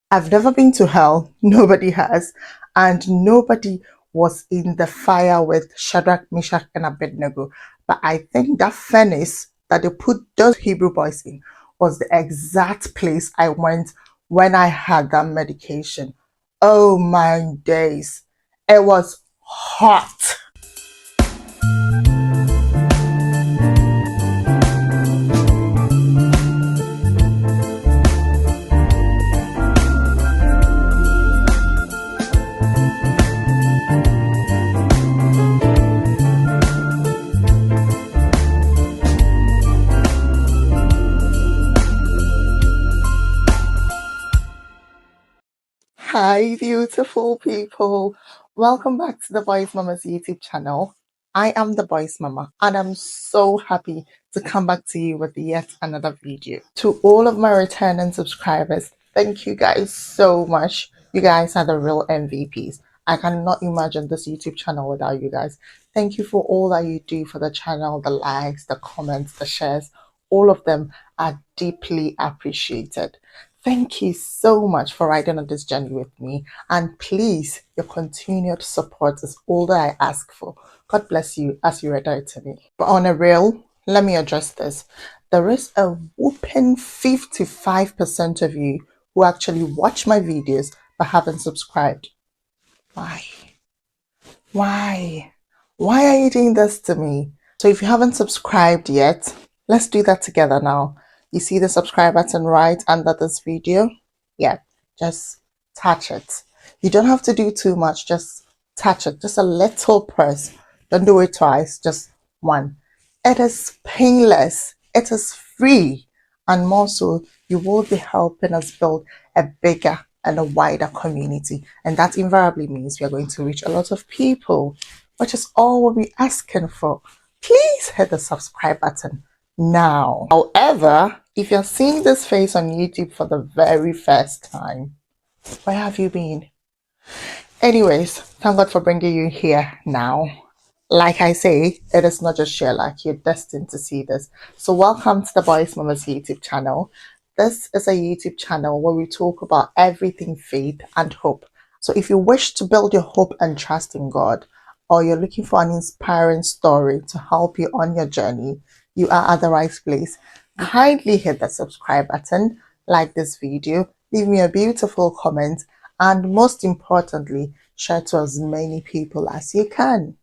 I've never been to hell. Nobody has. And nobody was in the fire with Shadrach, Meshach, and Abednego. But I think that furnace that they put those Hebrew boys in was the exact place I went when I had that medication. Oh my days. It was hot. Hi, beautiful people. Welcome back to the Voice Mama's YouTube channel. I am the Voice Mama, and I'm so happy to come back to you with yet another video. To all of my returning subscribers, thank you guys so much. You guys are the real MVPs. I cannot imagine this YouTube channel without you guys. Thank you for all that you do for the channel, the likes, the comments, the shares. All of them are deeply appreciated. Thank you so much for riding on this journey with me. And please, your continued support is all that I ask for. God bless you as you read out to me. But on a real, let me address this. There is a whooping 55% of you who actually watch my videos but haven't subscribed. Why? Why? Why are you doing this to me? So if you haven't subscribed yet, let's do that together now. You see the subscribe button right under this video? Yeah, just touch it. You don't have to do too much, just touch it. Just a little press. Don't do it twice, just one. It is painless, it is free, and more so, you will be helping us build a bigger and a wider community. And that invariably means we are going to reach a lot of people, which is all we'll be asking for. Please hit the subscribe button now. However, if you're seeing this face on YouTube for the very first time, where have you been? Anyways, thank God for bringing you here now. Like I say, it is not just share like you're destined to see this. So welcome to the Boys Mamas YouTube channel. This is a YouTube channel where we talk about everything faith and hope. So if you wish to build your hope and trust in God, or you're looking for an inspiring story to help you on your journey, you are at the right place. Kindly hit the subscribe button, like this video, leave me a beautiful comment, and most importantly, share to as many people as you can.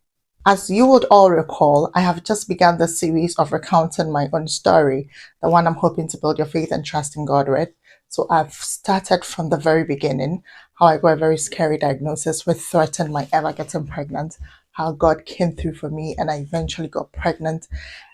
As you would all recall, I have just begun the series of recounting my own story, the one I'm hoping to build your faith and trust in God with. So I've started from the very beginning, how I got a very scary diagnosis which threatened my ever getting pregnant, how God came through for me and I eventually got pregnant,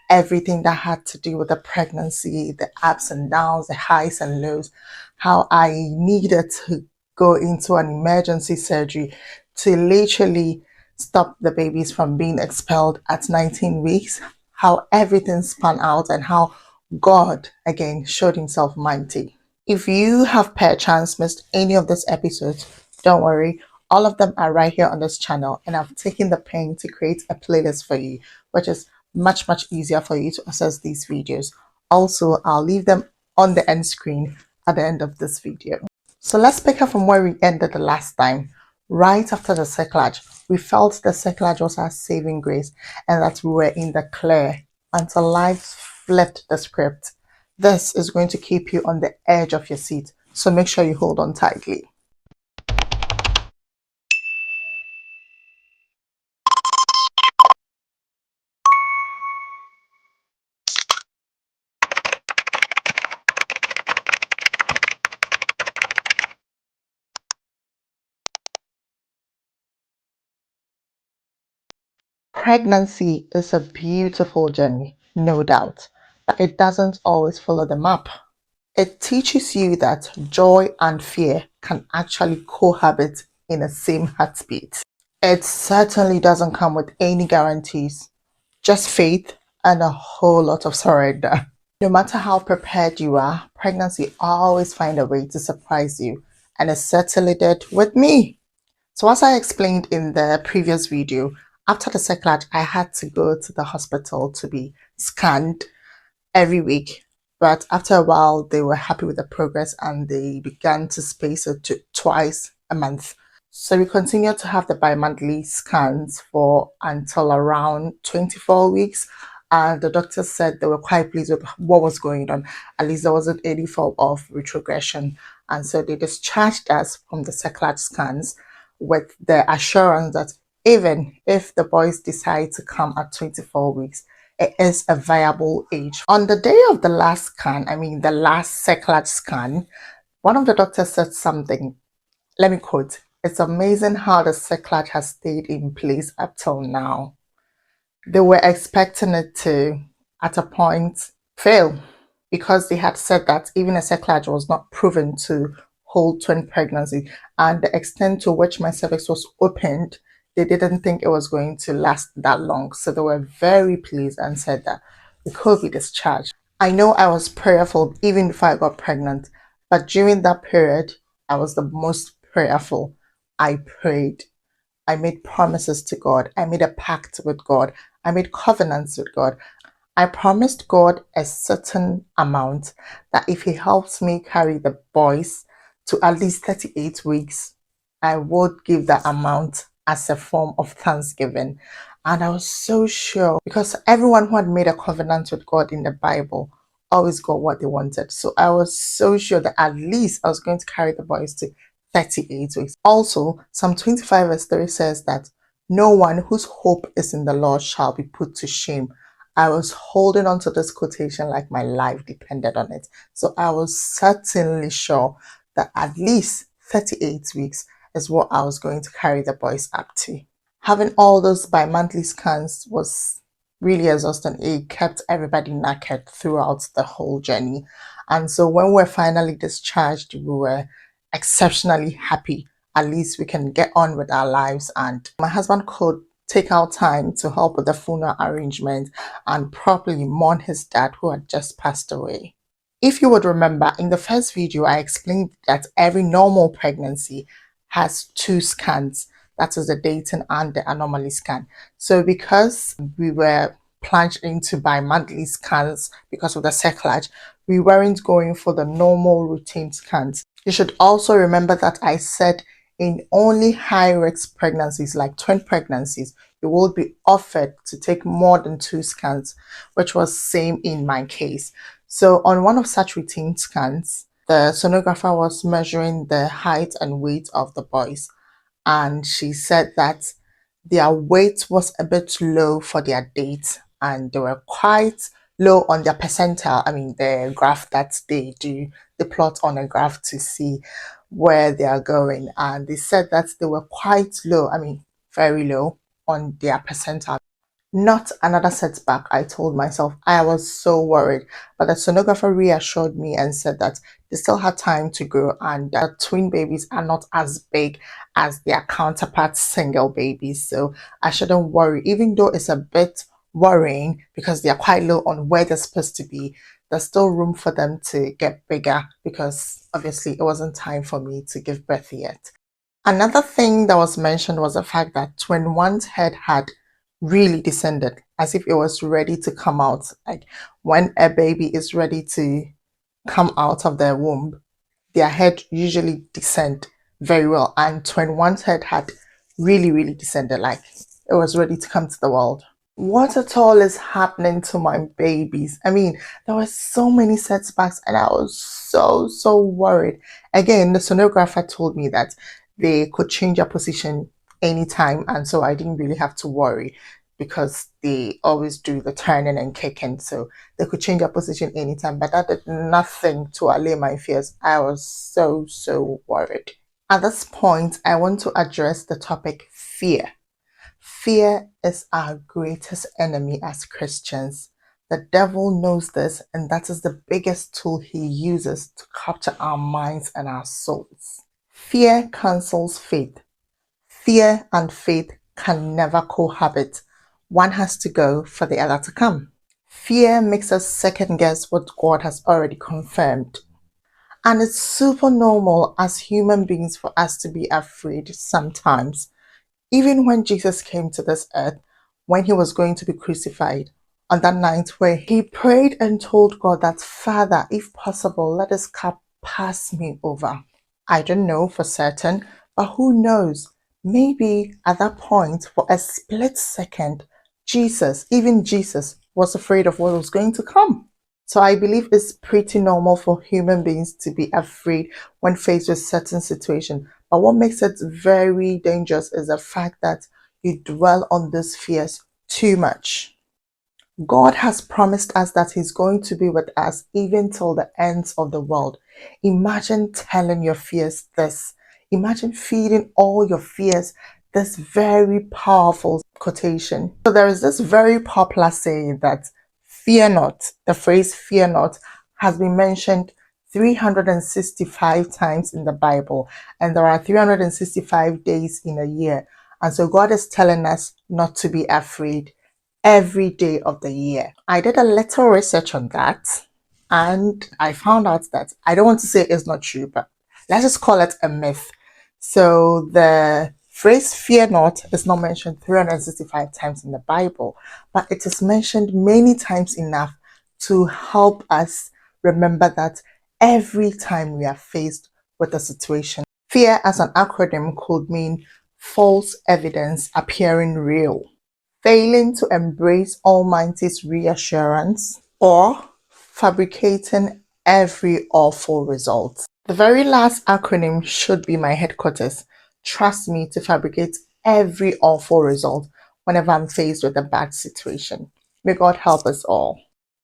everything that had to do with the pregnancy, the ups and downs, the highs and lows, how I needed to go into an emergency surgery to literally stop the babies from being expelled at 19 weeks, how everything spun out and how God again showed himself mighty. If you have perchance missed any of these episodes, don't worry. All of them are right here on this channel, and I've taken the pain to create a playlist for you, which is much easier for you to access these videos. Also, I'll leave them on the end screen at the end of this video. So let's pick up from where we ended the last time. Right after the Cerclage, we felt the Cerclage was our saving grace and that we were in the clear until life flipped the script. This is going to keep you on the edge of your seat, so make sure you hold on tightly. Pregnancy is a beautiful journey, no doubt, but it doesn't always follow the map. It teaches you that joy and fear can actually cohabit in the same heartbeat. It certainly doesn't come with any guarantees, just faith and a whole lot of surrender. No matter how prepared you are, pregnancy always finds a way to surprise you, and it certainly did with me. So as I explained in the previous video, after the Cerclage, I had to go to the hospital to be scanned every week. But after a while, they were happy with the progress and they began to space it to twice a month. So we continued to have the bi-monthly scans for until around 24 weeks. And the doctor said they were quite pleased with what was going on. At least there wasn't any form of retrogression. And so they discharged us from the Cerclage scans with the assurance that even if the boys decide to come at 24 weeks, it is a viable age. On the day of the last scan, I mean the last Cerclage scan, one of the doctors said something. Let me quote, "It's amazing how the Cerclage has stayed in place up till now." They were expecting it to, at a point, fail because they had said that even a Cerclage was not proven to hold twin pregnancy, and the extent to which my cervix was opened, they didn't think it was going to last that long. So they were very pleased and said that we could be discharged. I know I was prayerful even before I got pregnant, but during that period, I was the most prayerful. I prayed. I made promises to God. I made a pact with God. I made covenants with God. I promised God a certain amount that if He helps me carry the boys to at least 38 weeks, I would give that amount as a form of thanksgiving. And I was so sure because everyone who had made a covenant with God in the Bible always got what they wanted. So I was so sure that at least I was going to carry the boys to 38 weeks. Also, Psalm 25 verse 3 says that no one whose hope is in the Lord shall be put to shame. I was holding on to this quotation like my life depended on it. So I was certainly sure that at least 38 weeks is what I was going to carry the boys up to. Having all those bi-monthly scans was really exhausting. It kept everybody knackered throughout the whole journey. And so when we were finally discharged, we were exceptionally happy. At least we can get on with our lives. And my husband could take out time to help with the funeral arrangement and properly mourn his dad who had just passed away. If you would remember, in the first video, I explained that every normal pregnancy has two scans. That is the dating and the anomaly scan. So because we were plunged into bi-monthly scans because of the Cerclage, we weren't going for the normal routine scans. You should also remember that I said in only high-risk pregnancies like twin pregnancies, you will be offered to take more than two scans, which was same in my case. So on one of such routine scans, the sonographer was measuring the height and weight of the boys, and she said that their weight was a bit low for their date and they were quite low on their percentile. I mean, the graph that they do, the plot on a graph to see where they are going. And they said that they were quite low, I mean, very low on their percentile. Not another setback, I told myself. I was so worried. But the sonographer reassured me and said that they still had time to grow and that twin babies are not as big as their counterparts single babies. So I shouldn't worry, even though it's a bit worrying because they are quite low on where they're supposed to be. There's still room for them to get bigger because obviously it wasn't time for me to give birth yet. Another thing that was mentioned was the fact that twin one's head had really descended as if it was ready to come out. Like when a baby is ready to come out of their womb, their head usually descend very well. And twin one's head had really descended, like it was ready to come to the world. What at all is happening to my babies? I mean, there were so many setbacks and I was so worried. Again, the sonographer told me that they could change their position anytime, and so I didn't really have to worry because they always do the turning and kicking, so they could change their position anytime. But that did nothing to allay my fears. I was so worried. At this point, I want to address the topic fear. Fear is our greatest enemy as Christians. The devil knows this, and that is the biggest tool he uses to capture our minds and our souls. Fear cancels faith. Fear and faith can never cohabit. One has to go for the other to come. Fear makes us second guess what God has already confirmed. And it's super normal as human beings for us to be afraid sometimes. Even when Jesus came to this earth, when he was going to be crucified, on that night where he prayed and told God that, Father, if possible, let this cup pass me over. I don't know for certain, but who knows? Maybe at that point, for a split second, even Jesus, was afraid of what was going to come. So I believe it's pretty normal for human beings to be afraid when faced with certain situation. But what makes it very dangerous is the fact that you dwell on these fears too much. God has promised us that He's going to be with us even till the ends of the world. Imagine telling your fears this. Imagine feeding all your fears this very powerful quotation. So there is this very popular saying that fear not, the phrase fear not, has been mentioned 365 times in the Bible, and there are 365 days in a year. And so God is telling us not to be afraid every day of the year. I did a little research on that and I found out that I don't want to say it's not true, but let's just call it a myth. So the phrase fear not is not mentioned 365 times in the Bible, but it is mentioned many times enough to help us remember that every time we are faced with a situation, fear as an acronym could mean false evidence appearing real, failing to embrace Almighty's reassurance, or fabricating every awful result. The very last acronym should be my headquarters. Trust me to fabricate every awful result whenever I'm faced with a bad situation. May God help us all.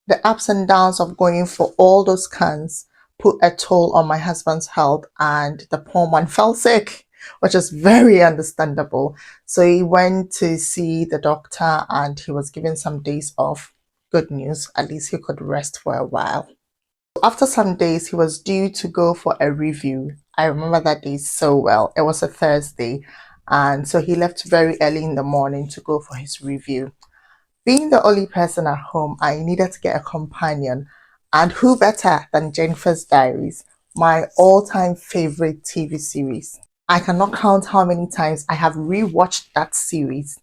The ups and downs of going for all those scans put a toll on my husband's health, and the poor man fell sick, which is very understandable. So he went to see the doctor and he was given some days off. Good news, at least he could rest for a while. After some days, he was due to go for a review. I remember that day so well. It was a Thursday, and so he left very early in the morning to go for his review. Being the only person at home, I needed to get a companion. And who better than Jennifer's Diaries, my all-time favorite TV series. I cannot count how many times I have rewatched that series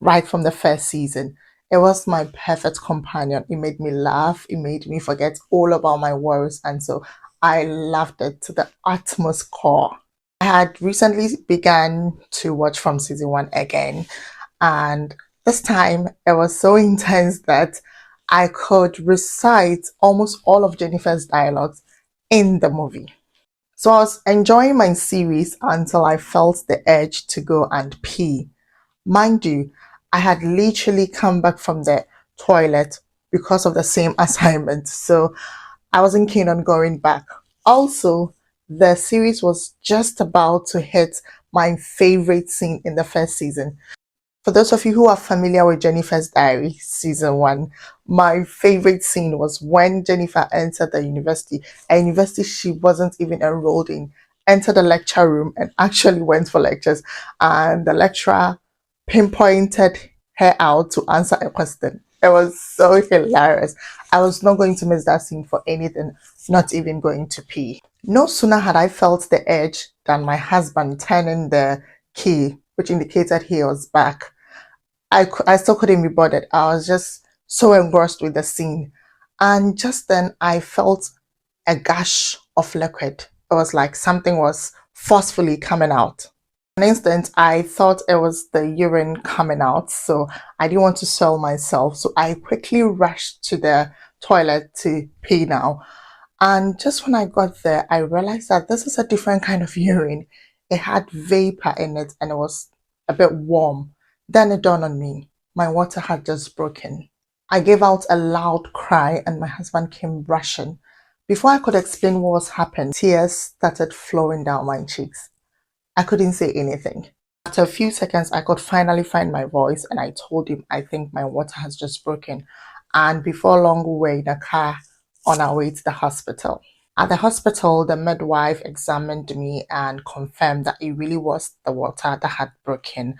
right from the first season. It was my perfect companion. It made me laugh. It made me forget all about my worries. And so I loved it to the utmost core. I had recently begun to watch from season one again, and this time it was so intense that I could recite almost all of Jennifer's dialogues in the movie. So I was enjoying my series until I felt the urge to go and pee. Mind you, I had literally come back from the toilet because of the same assignment, so I wasn't keen on going back. Also, the series was just about to hit my favorite scene in the first season. For those of you who are familiar with Jennifer's Diary season one, my favorite scene was when Jennifer entered the university, a university she wasn't even enrolled in, entered the lecture room and actually went for lectures. And the lecturer pinpointed her out to answer a question. It was so hilarious. I was not going to miss that scene for anything, not even going to pee. No sooner had I felt the urge than my husband turning the key, which indicated he was back. I still couldn't be bothered. I was just so engrossed with the scene. And just then I felt a gush of liquid. It was like something was forcefully coming out. For an instant, I thought it was the urine coming out, so I didn't want to soil myself. So I quickly rushed to the toilet to pee now. And just when I got there, I realized that this is a different kind of urine. It had vapor in it and it was a bit warm. Then it dawned on me, my water had just broken. I gave out a loud cry and my husband came rushing. Before I could explain what was happening, tears started flowing down my cheeks. I couldn't say anything. After a few seconds, I could finally find my voice and I told him I think my water has just broken. And before long, we were in a car on our way to the hospital. At the hospital, the midwife examined me and confirmed that it really was the water that had broken,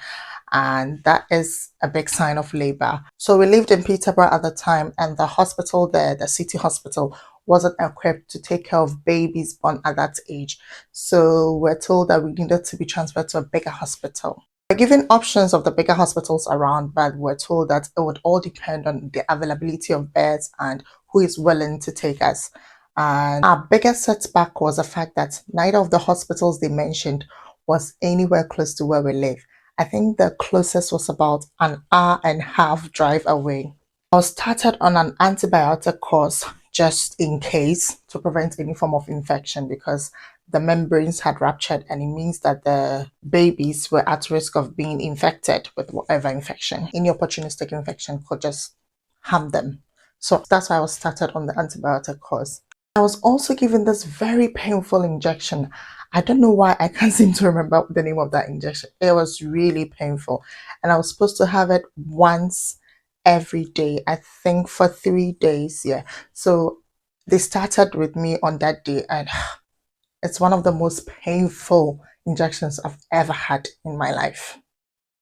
and that is a big sign of labor. So we lived in Peterborough at the time, and the hospital there, the city hospital, wasn't equipped to take care of babies born at that age. So we're told that we needed to be transferred to a bigger hospital. We're given options of the bigger hospitals around, but we're told that it would all depend on the availability of beds and who is willing to take us. And our biggest setback was the fact that neither of the hospitals they mentioned was anywhere close to where we live. I think the closest was about an hour and a half drive away. I was started on an antibiotic course just in case to prevent any form of infection because the membranes had ruptured and it means that the babies were at risk of being infected with whatever infection. Any opportunistic infection could just harm them. So that's why I was started on the antibiotic course. I was also given this very painful injection. I don't know why I can't seem to remember the name of that injection. It was really painful. And I was supposed to have it once every day, I think for 3 days. Yeah. So they started with me on that day, and it's one of the most painful injections I've ever had in my life.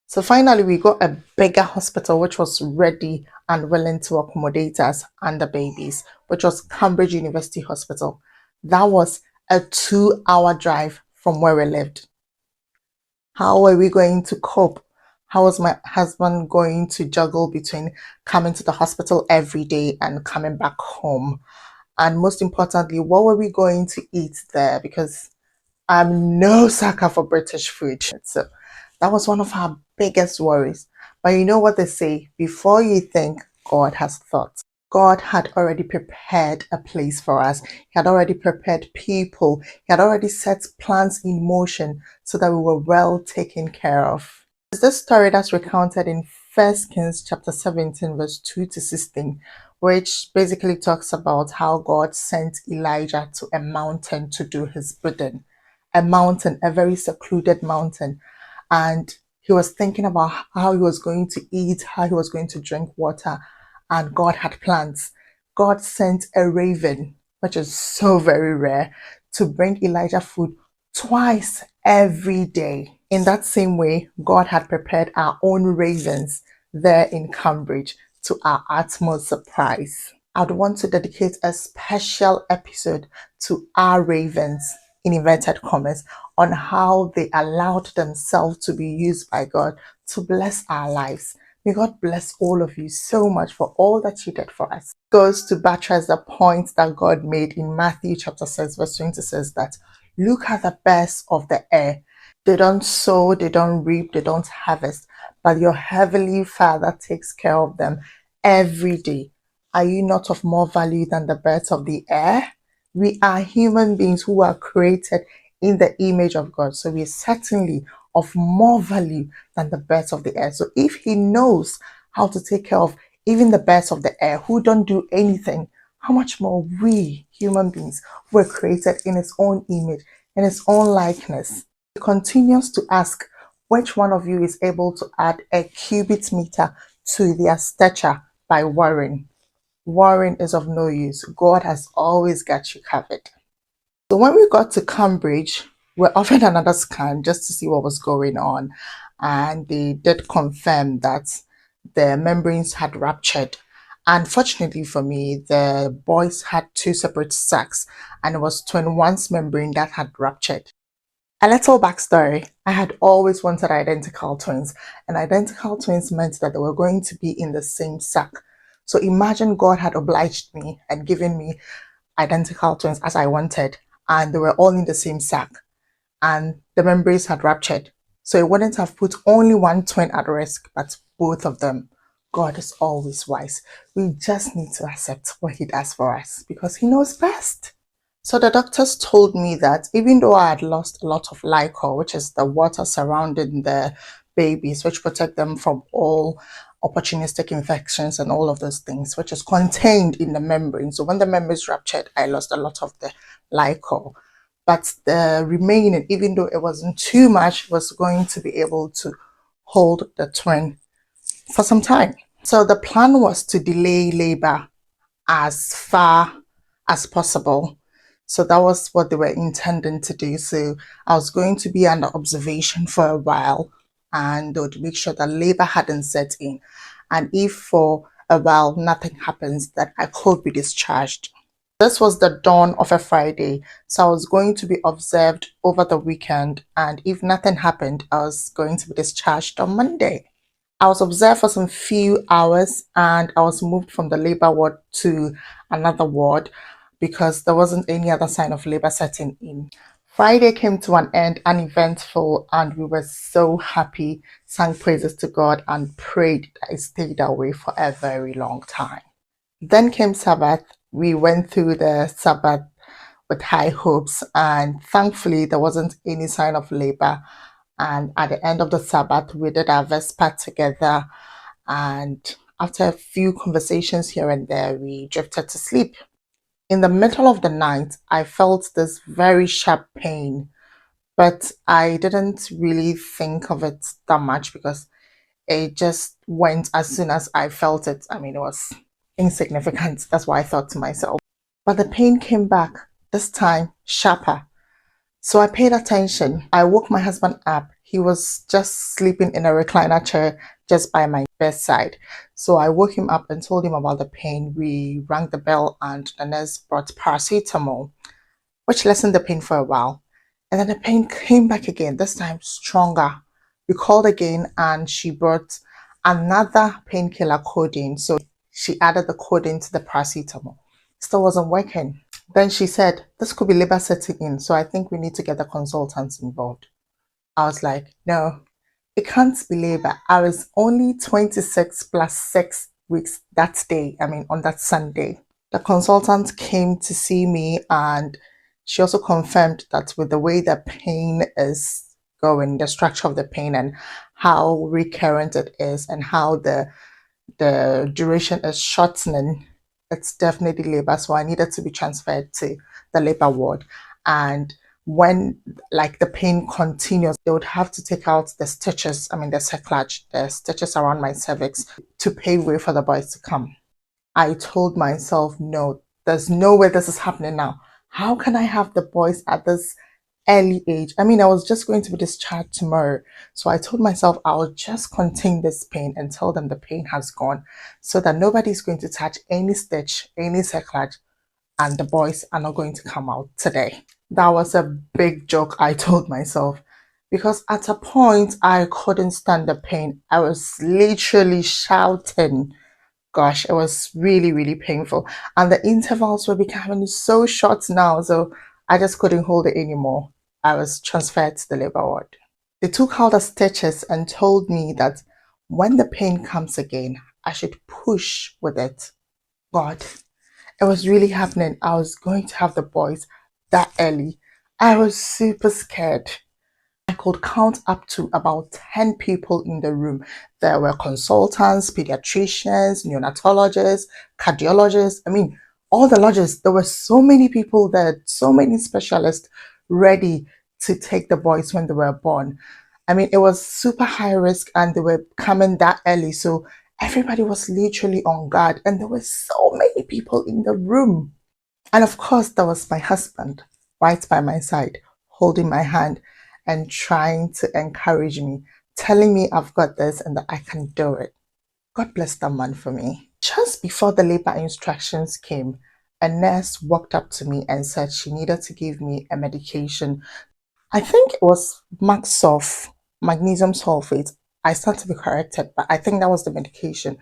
So finally, we got a bigger hospital which was ready and willing to accommodate us and the babies, which was Cambridge University Hospital. That was a 2-hour drive from where we lived. How were we going to cope? How was my husband going to juggle between coming to the hospital every day and coming back home? And most importantly, what were we going to eat there? Because I'm no sucker for British food. So that was one of our biggest worries. But you know what they say, before you think, God has thought. God had already prepared a place for us. He had already prepared people. He had already set plans in motion so that we were well taken care of. It's this story that's recounted in 1 Kings chapter 17, verse 2 to 16, which basically talks about how God sent Elijah to a mountain to do his bidding. A mountain, a very secluded mountain. And he was thinking about how he was going to eat, how he was going to drink water, and God had plans. God sent a raven, which is so very rare, to bring Elijah food twice every day. In that same way, God had prepared our own ravens there in Cambridge to our utmost surprise. I'd want to dedicate a special episode to our ravens, in inverted commas, on how they allowed themselves to be used by God to bless our lives. May God bless all of you so much for all that you did for us. It goes to buttress the point that God made in Matthew chapter 6, verse 20 says that, look at the birds of the air. They don't sow, they don't reap, they don't harvest, but your heavenly Father takes care of them every day. Are you not of more value than the birds of the air? We are human beings who are created in the image of God. So we are certainly of more value than the birds of the air. So if he knows how to take care of even the birds of the air who don't do anything, how much more we human beings were created in his own image, in his own likeness. He continues to ask, which one of you is able to add a cubit meter to their stature by worrying? Worrying is of no use. God has always got you covered. So when we got to Cambridge, we were offered another scan just to see what was going on. And they did confirm that the membranes had ruptured. Unfortunately for me, the boys had 2 separate sacs and it was twin one's membrane that had ruptured. A little backstory, I had always wanted identical twins, and identical twins meant that they were going to be in the same sac. So imagine God had obliged me and given me identical twins as I wanted, and they were all in the same sac, and the membranes had ruptured. So it wouldn't have put only one twin at risk, but both of them. God is always wise. We just need to accept what he does for us because he knows best. So the doctors told me that even though I had lost a lot of liquor, which is the water surrounding the babies, which protect them from all opportunistic infections and all of those things, which is contained in the membrane. So when the membrane is ruptured, I lost a lot of the liquor. But the remaining, even though it wasn't too much, was going to be able to hold the twin for some time. So the plan was to delay labor as far as possible. So that was what they were intending to do. So I was going to be under observation for a while and they would make sure that labor hadn't set in. And if for a while nothing happens, that I could be discharged. This was the dawn of a Friday, so I was going to be observed over the weekend, and if nothing happened, I was going to be discharged on Monday. I was observed for some few hours and I was moved from the labor ward to another ward because there wasn't any other sign of labor setting in. Friday came to an end, uneventful, and we were so happy, sang praises to God, and prayed that it stayed that way for a very long time. Then came Sabbath. We went through the Sabbath with high hopes, and thankfully, there wasn't any sign of labor. And at the end of the Sabbath, we did our Vesper together. And after a few conversations here and there, we drifted to sleep. In the middle of the night, I felt this very sharp pain, but I didn't really think of it that much because it just went as soon as I felt it. I mean, it was insignificant. That's what I thought to myself. But the pain came back, this time sharper. So I paid attention. I woke my husband up. He was just sleeping in a recliner chair just by my bedside. So I woke him up and told him about the pain. We rang the bell and the nurse brought paracetamol, which lessened the pain for a while. And then the pain came back again, this time stronger. We called again and she brought another painkiller codeine. So she added the codeine to the paracetamol. Still wasn't working. Then she said, this could be labor setting in, so I think we need to get the consultants involved. I was like, no, it can't be labor. I was only 26 plus 6 weeks that day, I mean, on that Sunday. The consultant came to see me and she also confirmed that with the way the pain is going, the structure of the pain and how recurrent it is and how the duration is shortening, it's definitely labor. So I needed to be transferred to the labor ward. And when like the pain continues, they would have to take out the stitches, I mean the cerclage, the stitches around my cervix to pave way for the boys to come. I told myself, no, there's no way this is happening now. How can I have the boys at this early age? I mean, I was just going to be discharged tomorrow. So I told myself I'll just contain this pain and tell them the pain has gone so that nobody's going to touch any stitch, any cerclage, and the boys are not going to come out today. That was a big joke I told myself because at a point I couldn't stand the pain. I was literally shouting. Gosh, it was really, really painful. And the intervals were becoming so short now, so I just couldn't hold it anymore. I was transferred to the labor ward. They took out the stitches and told me that when the pain comes again, I should push with it. God, it was really happening. I was going to have the boys that early. I was super scared. I could count up to about 10 people in the room. There were consultants, pediatricians, neonatologists, cardiologists. I mean, all the lodges. There were so many people there, so many specialists ready to take the boys when they were born. I mean, it was super high risk and they were coming that early. So everybody was literally on guard and there were so many people in the room. And of course, there was my husband right by my side, holding my hand and trying to encourage me, telling me I've got this and that I can do it. God bless that man for me. Just before the labor instructions came, a nurse walked up to me and said she needed to give me a medication. I think it was Maxoff, magnesium sulfate. I stand to be corrected, but I think that was the medication.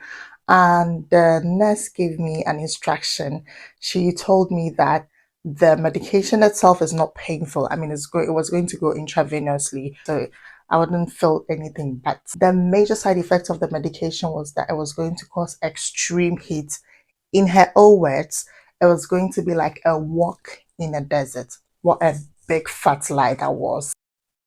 And the nurse gave me an instruction. She told me that the medication itself is not painful. I mean, it was going to go intravenously, so I wouldn't feel anything. But the major side effect of the medication was that it was going to cause extreme heat. In her own words, it was going to be like a walk in a desert. What a big fat lie that was.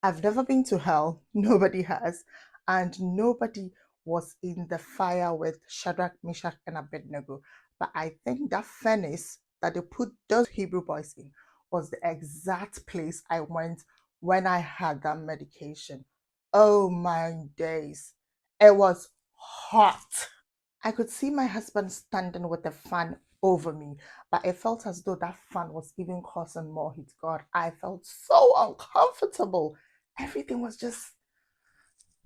I've never been to hell. Nobody has. And nobody was in the fire with Shadrach, Meshach, and Abednego. But I think that furnace that they put those Hebrew boys in was the exact place I went when I had that medication. Oh my days. It was hot. I could see my husband standing with the fan over me, but it felt as though that fan was even causing more heat. God, I felt so uncomfortable. Everything was just,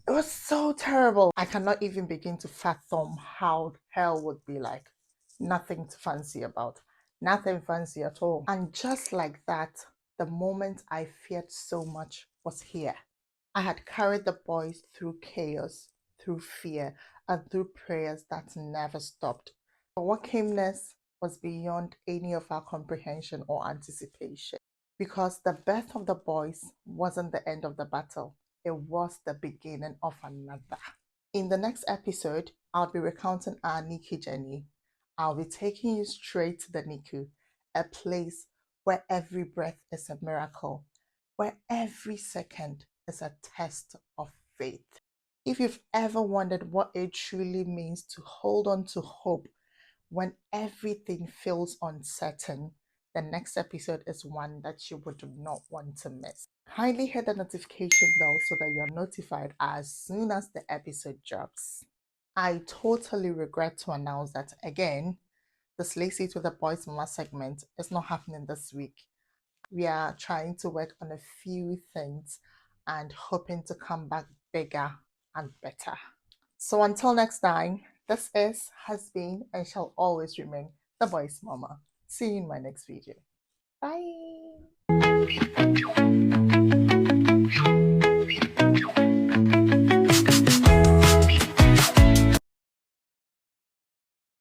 it was so terrible. I cannot even begin to fathom how hell would be like. Nothing to fancy about. Nothing fancy at all. And just like that, the moment I feared so much was here. I had carried the boys through chaos, through fear, and through prayers that never stopped. But what came next was beyond any of our comprehension or anticipation. Because the birth of the boys wasn't the end of the battle, it was the beginning of another. In the next episode, I'll be recounting our NICU journey. I'll be taking you straight to the NICU, a place where every breath is a miracle, where every second is a test of faith. If you've ever wondered what it truly means to hold on to hope when everything feels uncertain, the next episode is one that you would not want to miss. Kindly hit the notification bell so that you're notified as soon as the episode drops. I totally regret to announce that again, the Slay Seat with the Boys Mama segment is not happening this week. We are trying to work on a few things and hoping to come back bigger and better. So until next time, has been, and shall always remain the Voice Mama. See you in my next video. Bye.